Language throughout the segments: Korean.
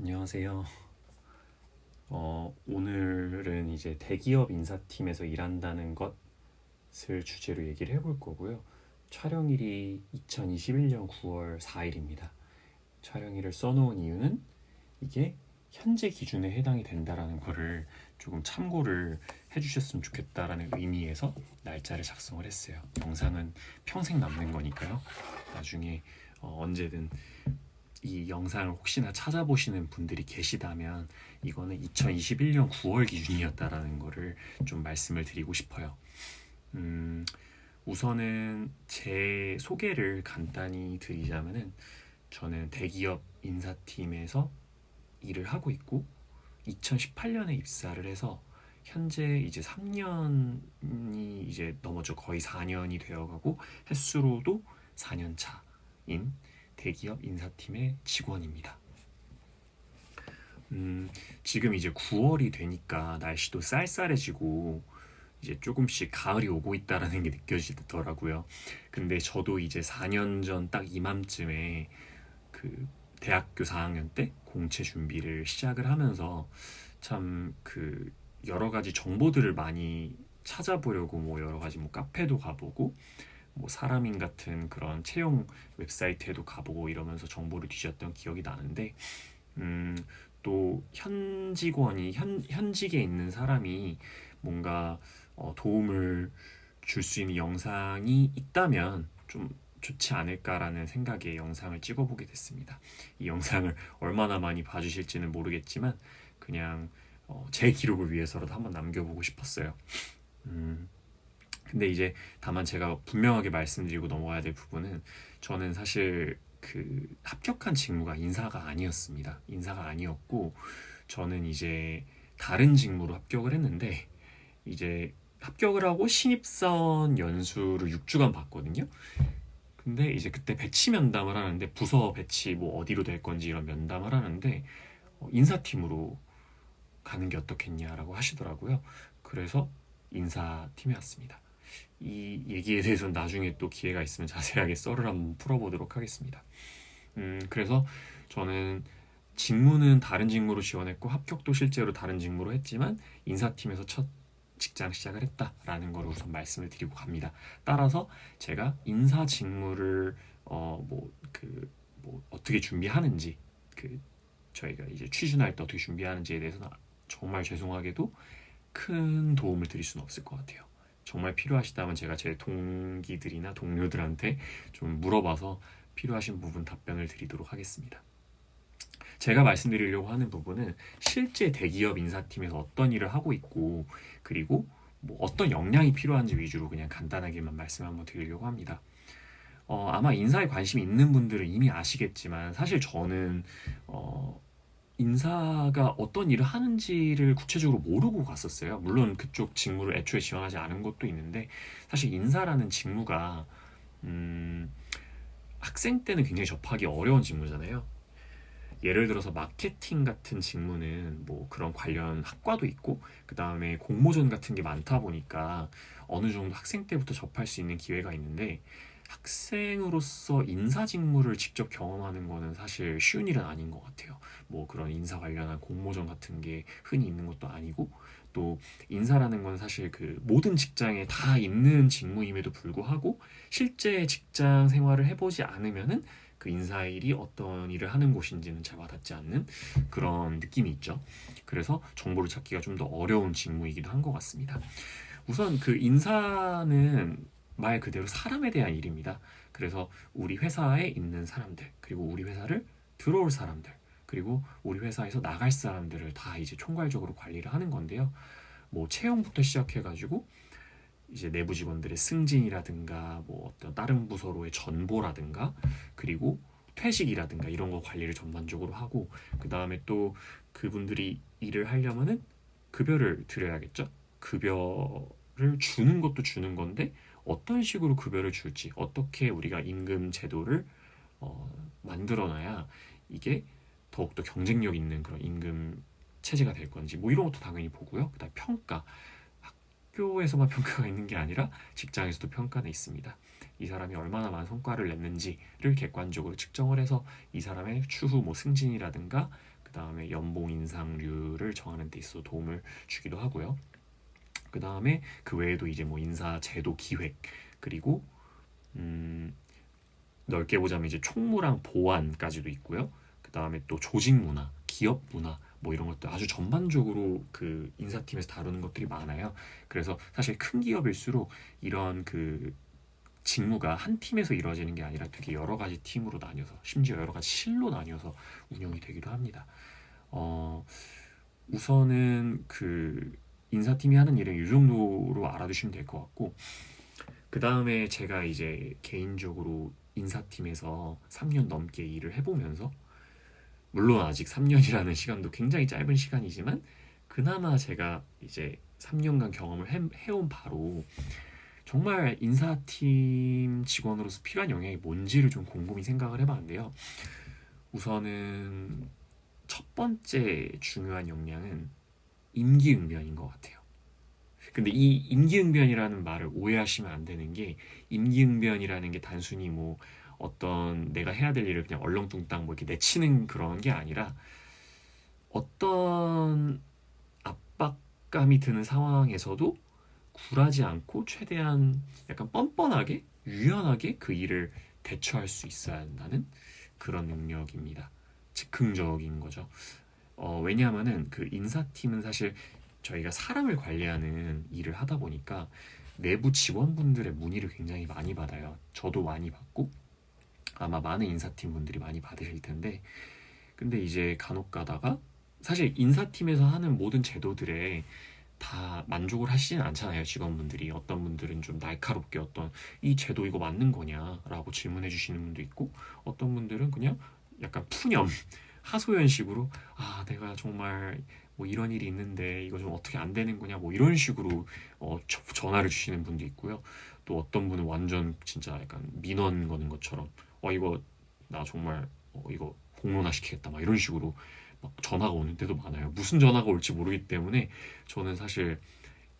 안녕하세요. 오늘은 이제 대기업 인사팀에서 일한다는 것을 주제로 얘기를 해볼 거고요. 촬영일이 2021년 9월 4일입니다. 촬영일을 써놓은 이유는 이게 현재 기준에 해당이 된다라는 거를 조금 참고를 해주셨으면 좋겠다라는 의미에서 날짜를 작성을 했어요. 영상은 평생 남는 거니까요. 나중에 언제든 이 영상을 혹시나 찾아보시는 분들이 계시다면 이거는 2021년 9월 기준이었다라는 거를 좀 말씀을 드리고 싶어요. 우선은 제 소개를 간단히 드리자면은 저는 대기업 인사팀에서 일을 하고 있고 2018년에 입사를 해서 현재 이제 3년이 이제 넘어져 거의 4년이 되어가고 횟수로도 4년 차인 대기업 인사팀의 직원입니다. 지금 이제 9월이 되니까 날씨도 쌀쌀해지고 이제 조금씩 가을이 오고 있다라는 게 느껴지더라고요. 근데 저도 이제 4년 전 딱 이맘쯤에 그 대학교 4학년 때 공채 준비를 시작을 하면서 참 그 여러 가지 정보들을 많이 찾아보려고 뭐 여러 가지 뭐 카페도 가보고 뭐 사람인 같은 그런 채용 웹사이트에도 가보고 이러면서 정보를 뒤졌던 기억이 나는데 또 현직원이 현직에 있는 사람이 뭔가 도움을 줄 수 있는 영상이 있다면 좀 좋지 않을까라는 생각에 영상을 찍어보게 됐습니다. 이 영상을 얼마나 많이 봐주실지는 모르겠지만 그냥 제 기록을 위해서라도 한번 남겨보고 싶었어요. 근데 이제 다만 제가 분명하게 말씀드리고 넘어가야 될 부분은 저는 사실 그 합격한 직무가 인사가 아니었습니다. 인사가 아니었고 저는 이제 다른 직무로 합격을 했는데 이제 합격을 하고 신입사원 연수를 6주간 봤거든요. 근데 이제 그때 배치 면담을 하는데 부서 배치 뭐 어디로 될 건지 이런 면담을 하는데 인사팀으로 가는 게 어떻겠냐라고 하시더라고요. 그래서 인사팀에 왔습니다. 이 얘기에 대해서는 나중에 또 기회가 있으면 자세하게 썰을 한번 풀어보도록 하겠습니다. 그래서 저는 직무는 다른 직무로 지원했고 합격도 실제로 다른 직무로 했지만 인사팀에서 첫 직장 시작을 했다라는 걸 우선 말씀을 드리고 갑니다. 따라서 제가 인사 직무를 뭐 어떻게 준비하는지 저희가 이제 취준할 때 어떻게 준비하는지에 대해서는 정말 죄송하게도 큰 도움을 드릴 수는 없을 것 같아요. 정말 필요하시다면 제가 제 동기들이나 동료들한테 좀 물어봐서 필요하신 부분 답변을 드리도록 하겠습니다. 제가 말씀드리려고 하는 부분은 실제 대기업 인사팀에서 어떤 일을 하고 있고 그리고 뭐 어떤 역량이 필요한지 위주로 그냥 간단하게만 말씀 한번 드리려고 합니다. 아마 인사에 관심이 있는 분들은 이미 아시겠지만 사실 저는 인사가 어떤 일을 하는지를 구체적으로 모르고 갔었어요. 물론 그쪽 직무를 애초에 지원하지 않은 것도 있는데 사실 인사라는 직무가 학생 때는 굉장히 접하기 어려운 직무잖아요. 예를 들어서 마케팅 같은 직무는 뭐 그런 관련 학과도 있고 그 다음에 공모전 같은 게 많다 보니까 어느 정도 학생 때부터 접할 수 있는 기회가 있는데 학생으로서 인사 직무를 직접 경험하는 거는 사실 쉬운 일은 아닌 것 같아요. 뭐 그런 인사 관련한 공모전 같은 게 흔히 있는 것도 아니고 또 인사라는 건 사실 그 모든 직장에 다 있는 직무임에도 불구하고 실제 직장 생활을 해보지 않으면은 그 인사일이 어떤 일을 하는 곳인지는 잘 와닿지 않는 그런 느낌이 있죠. 그래서 정보를 찾기가 좀 더 어려운 직무이기도 한 것 같습니다. 우선 그 인사는 말 그대로 사람에 대한 일입니다. 그래서 우리 회사에 있는 사람들, 그리고 우리 회사를 들어올 사람들, 그리고 우리 회사에서 나갈 사람들을 다 이제 총괄적으로 관리를 하는 건데요. 뭐 채용부터 시작해가지고 이제 내부 직원들의 승진이라든가 뭐 어떤 다른 부서로의 전보라든가 그리고 퇴직이라든가 이런 거 관리를 전반적으로 하고 그 다음에 또 그분들이 일을 하려면은 급여를 드려야겠죠. 급여를 주는 것도 주는 건데 어떤 식으로 급여를 줄지 어떻게 우리가 임금 제도를 만들어놔야 이게 더욱더 경쟁력 있는 그런 임금 체제가 될 건지 뭐 이런 것도 당연히 보고요. 그다음 평가 학교에서만 평가가 있는 게 아니라 직장에서도 평가는 있습니다. 이 사람이 얼마나 많은 성과를 냈는지를 객관적으로 측정을 해서 이 사람의 추후 뭐 승진이라든가 그 다음에 연봉 인상률을 정하는 데 있어서 도움을 주기도 하고요. 그 다음에 그 외에도 이제 뭐 인사 제도 기획, 그리고 넓게 보자면 이제 총무랑 보안까지도 있고요. 그 다음에 또 조직 문화, 기업 문화, 뭐 이런 것들 아주 전반적으로 그 인사팀에서 다루는 것들이 많아요. 그래서 사실 큰 기업일수록 이런 그 직무가 한 팀에서 이루어지는 게 아니라 되게 여러 가지 팀으로 나뉘어서, 심지어 여러 가지 실로 나뉘어서 운영이 되기도 합니다. 어, 우선은 그 인사팀이 하는 일은 이 정도로 알아두시면 될 것 같고, 그 다음에 제가 이제 개인적으로 인사팀에서 3년 넘게 일을 해보면서, 물론 아직 3년이라는 시간도 굉장히 짧은 시간이지만 그나마 제가 이제 3년간 경험을 해온 바로 정말 인사팀 직원으로서 필요한 영역이 뭔지를 좀 곰곰이 생각을 해봤는데요. 우선은 첫 번째 중요한 역량은 임기응변인 것 같아요. 근데 이 임기응변이라는 말을 오해하시면 안 되는 게, 임기응변이라는 게 단순히 뭐 어떤 내가 해야 될 일을 그냥 얼렁뚱땅 뭐 이렇게 내치는 그런 게 아니라, 어떤 압박감이 드는 상황에서도 굴하지 않고 최대한 약간 뻔뻔하게 유연하게 그 일을 대처할 수 있어야 한다는 그런 능력입니다. 즉흥적인 거죠. 왜냐하면은 그 인사팀은 사실 저희가 사람을 관리하는 일을 하다 보니까 내부 직원분들의 문의를 굉장히 많이 받아요. 저도 많이 받고 아마 많은 인사팀 분들이 많이 받으실 텐데, 근데 이제 간혹 가다가 사실 인사팀에서 하는 모든 제도들에 다 만족을 하시진 않잖아요, 직원분들이. 어떤 분들은 좀 날카롭게 어떤 이 제도 이거 맞는 거냐라고 질문해 주시는 분도 있고, 어떤 분들은 그냥 약간 푸념 하소연식으로 내가 정말 뭐 이런 일이 있는데 이거 좀 어떻게 안 되는 거냐 뭐 이런 식으로 전화를 주시는 분도 있고요. 또 어떤 분은 완전 진짜 약간 민원 거는 것처럼 이거 나 정말 이거 공론화 시키겠다 막 이런 식으로 막 전화가 오는 때도 많아요. 무슨 전화가 올지 모르기 때문에 저는 사실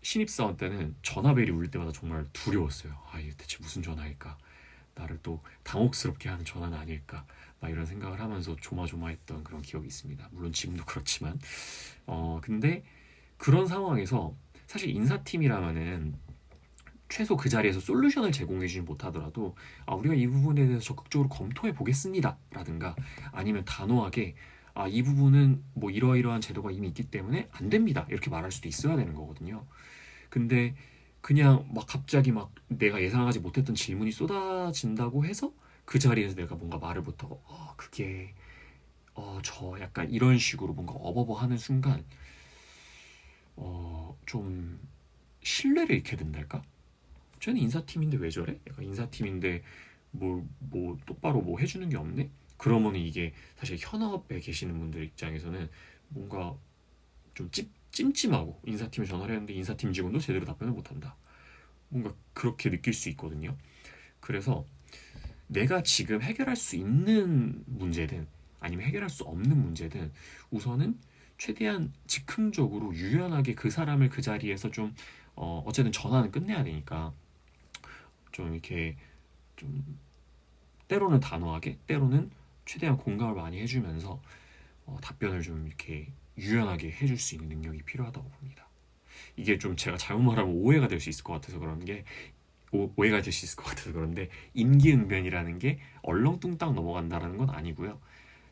신입사원 때는 전화벨이 울릴 때마다 정말 두려웠어요. 이게 대체 무슨 전화일까? 나를 또 당혹스럽게 하는 전화는 아닐까? 막 이런 생각을 하면서 조마조마했던 그런 기억이 있습니다. 물론 지금도 그렇지만. 근데 그런 상황에서 사실 인사팀이라면은 최소 그 자리에서 솔루션을 제공해주지 못하더라도 우리가 이 부분에 대해서 적극적으로 검토해 보겠습니다 라든가, 아니면 단호하게 이 부분은 뭐 이러이러한 제도가 이미 있기 때문에 안 됩니다 이렇게 말할 수도 있어야 되는 거거든요. 근데 그냥 막 갑자기 막 내가 예상하지 못했던 질문이 쏟아진다고 해서 그 자리에서 내가 뭔가 말을 못하고 그게 저 약간 이런 식으로 뭔가 어버버하는 순간 좀 신뢰를 잃게 된달까? 쟤는 인사팀인데 왜 저래? 약간 인사팀인데 뭐 똑바로 뭐 해주는 게 없네? 그러면 이게 사실 현업에 계시는 분들 입장에서는 뭔가 좀 찜찜하고, 인사팀에 전화를 했는데 인사팀 직원도 제대로 답변을 못한다. 뭔가 그렇게 느낄 수 있거든요. 그래서 내가 지금 해결할 수 있는 문제든 아니면 해결할 수 없는 문제든 우선은 최대한 즉흥적으로 유연하게 그 사람을 그 자리에서 좀 어쨌든 전화는 끝내야 되니까 좀 이렇게 좀 때로는 단호하게 때로는 최대한 공감을 많이 해주면서 답변을 좀 이렇게 유연하게 해줄 수 있는 능력이 필요하다고 봅니다. 이게 좀 제가 잘못 말하면 오해가 될 수 있을 것 같아서 그런 게 오해가 될 수 있을 것 같아서 그런데, 임기응변이라는 게 얼렁뚱땅 넘어간다라는 건 아니고요.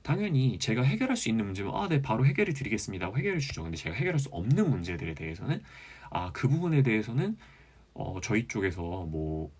당연히 제가 해결할 수 있는 문제면 네 바로 해결해 드리겠습니다 해결해 주죠. 근데 제가 해결할 수 없는 문제들에 대해서는 그 부분에 대해서는 저희 쪽에서 뭐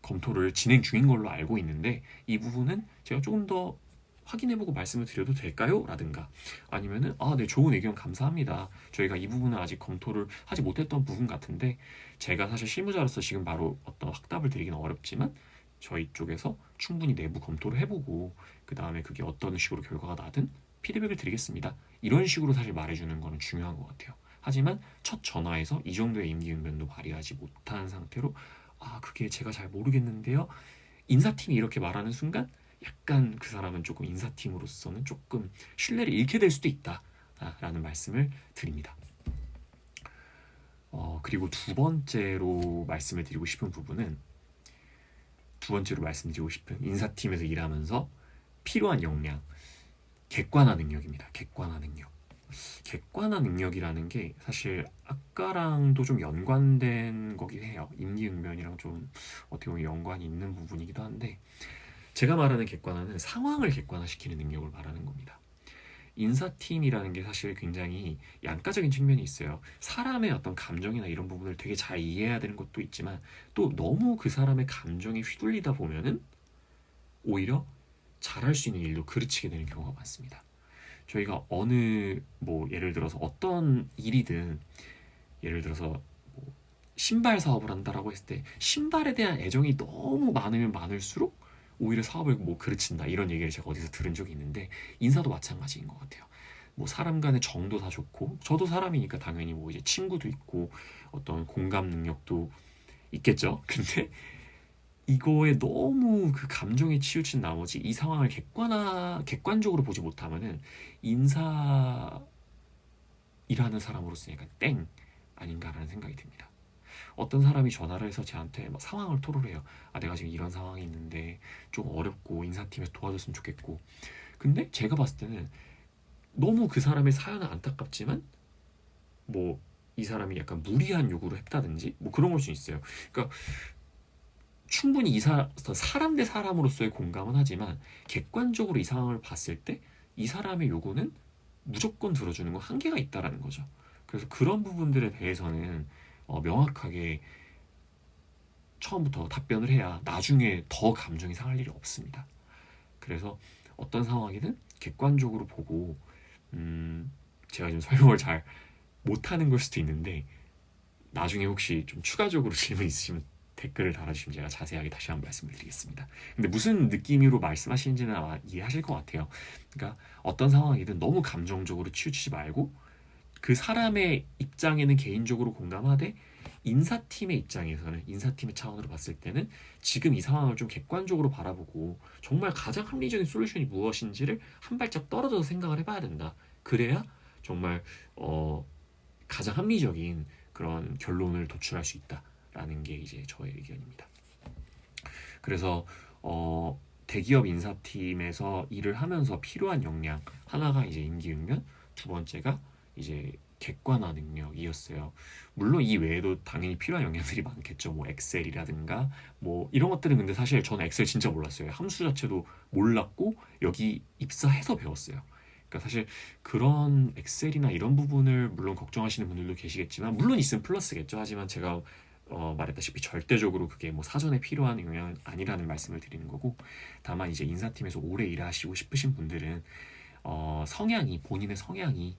검토를 진행 중인 걸로 알고 있는데 이 부분은 제가 조금 더 확인해보고 말씀을 드려도 될까요? 라든가, 아니면은 네 좋은 의견 감사합니다. 저희가 이 부분은 아직 검토를 하지 못했던 부분 같은데 제가 사실 실무자로서 지금 바로 어떤 확답을 드리기는 어렵지만 저희 쪽에서 충분히 내부 검토를 해보고 그 다음에 그게 어떤 식으로 결과가 나든 피드백을 드리겠습니다. 이런 식으로 사실 말해주는 거는 중요한 것 같아요. 하지만 첫 전화에서 이 정도의 임기응변도 발휘하지 못한 상태로 그게 제가 잘 모르겠는데요, 인사팀이 이렇게 말하는 순간 약간 그 사람은 조금 인사팀으로서는 조금 신뢰를 잃게 될 수도 있다 라는 말씀을 드립니다. 그리고 두 번째로 말씀드리고 싶은 인사팀에서 일하면서 필요한 역량, 객관화 능력입니다. 객관화 능력. 객관화 능력이라는 게 사실 아까랑도 좀 연관된 거긴 해요. 임기응변이랑 좀 어떻게 보면 연관이 있는 부분이기도 한데, 제가 말하는 객관화는 상황을 객관화시키는 능력을 말하는 겁니다. 인사팀이라는 게 사실 굉장히 양가적인 측면이 있어요. 사람의 어떤 감정이나 이런 부분을 되게 잘 이해해야 되는 것도 있지만, 또 너무 그 사람의 감정에 휘둘리다 보면은 오히려 잘할 수 있는 일도 그르치게 되는 경우가 많습니다. 저희가 어느 뭐 예를 들어서 어떤 일이든, 예를 들어서 뭐 신발 사업을 한다라고 했을 때 신발에 대한 애정이 너무 많으면 많을수록 오히려 사업을 뭐 그르친다, 이런 얘기를 제가 어디서 들은 적이 있는데, 인사도 마찬가지인 것 같아요. 뭐 사람 간의 정도 다 좋고, 저도 사람이니까 당연히 뭐 이제 친구도 있고 어떤 공감 능력도 있겠죠. 근데 이거에 너무 그 감정에 치우친 나머지 이 상황을 객관적으로 보지 못하면은 인사일하는 사람으로서 약간 땡 아닌가라는 생각이 듭니다. 어떤 사람이 전화를 해서 저한테 막 상황을 토로를 해요. 아, 내가 지금 이런 상황이 있는데 좀 어렵고 인사팀에서 도와줬으면 좋겠고. 근데 제가 봤을 때는 너무 그 사람의 사연은 안타깝지만, 뭐 이 사람이 약간 무리한 요구를 했다든지 뭐 그런 걸 수 있어요. 그러니까 충분히 사람 대 사람으로서의 공감은 하지만, 객관적으로 이 상황을 봤을 때 이 사람의 요구는 무조건 들어주는 건 한계가 있다라는 거죠. 그래서 그런 부분들에 대해서는 명확하게 처음부터 답변을 해야 나중에 더 감정이 상할 일이 없습니다. 그래서 어떤 상황이든 객관적으로 보고, 제가 좀 설명을 잘 못하는 걸 수도 있는데, 나중에 혹시 좀 추가적으로 질문 있으시면 댓글을 달아주시면 제가 자세하게 다시 한번 말씀을 드리겠습니다. 근데 무슨 느낌으로 말씀하시는지는 아마 이해하실 것 같아요. 그러니까 어떤 상황이든 너무 감정적으로 치우치지 말고, 그 사람의 입장에는 개인적으로 공감하되, 인사팀의 입장에서는, 인사팀의 차원으로 봤을 때는 지금 이 상황을 좀 객관적으로 바라보고 정말 가장 합리적인 솔루션이 무엇인지를 한 발짝 떨어져서 생각을 해봐야 된다. 그래야 정말 가장 합리적인 그런 결론을 도출할 수 있다라는 게 이제 저의 의견입니다. 그래서 대기업 인사팀에서 일을 하면서 필요한 역량 하나가 이제 임기응변, 두 번째가 이제 객관화 능력이었어요. 물론 이 외에도 당연히 필요한 역량들이 많겠죠. 뭐 엑셀이라든가 뭐 이런 것들은, 근데 사실 저는 엑셀 진짜 몰랐어요. 함수 자체도 몰랐고 여기 입사해서 배웠어요. 그러니까 사실 그런 엑셀이나 이런 부분을 물론 걱정하시는 분들도 계시겠지만, 물론 있으면 플러스겠죠. 하지만 제가 말했다시피 절대적으로 그게 뭐 사전에 필요한 영역은 아니라는 말씀을 드리는 거고, 다만 이제 인사팀에서 오래 일하시고 싶으신 분들은 성향이, 본인의 성향이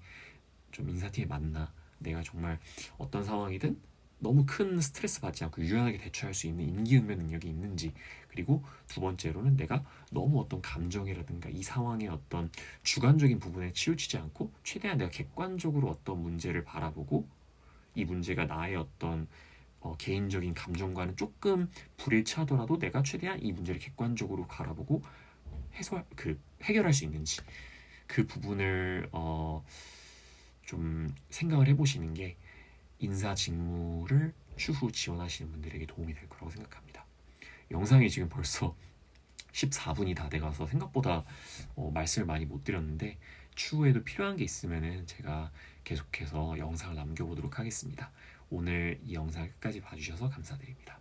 좀 인사팀에 맞나, 내가 정말 어떤 상황이든 너무 큰 스트레스 받지 않고 유연하게 대처할 수 있는 임기응변 능력이 있는지, 그리고 두 번째로는 내가 너무 어떤 감정이라든가 이 상황의 어떤 주관적인 부분에 치우치지 않고 최대한 내가 객관적으로 어떤 문제를 바라보고, 이 문제가 나의 어떤 개인적인 감정과는 조금 불일치하더라도 내가 최대한 이 문제를 객관적으로 바라보고 해결할 수 있는지, 그 부분을 좀 생각을 해보시는 게 인사 직무를 추후 지원하시는 분들에게 도움이 될 거라고 생각합니다. 영상이 지금 벌써 14분이 다 돼가서 생각보다 말씀을 많이 못 드렸는데, 추후에도 필요한 게 있으면은 제가 계속해서 영상을 남겨보도록 하겠습니다. 오늘 이 영상 끝까지 봐주셔서 감사드립니다.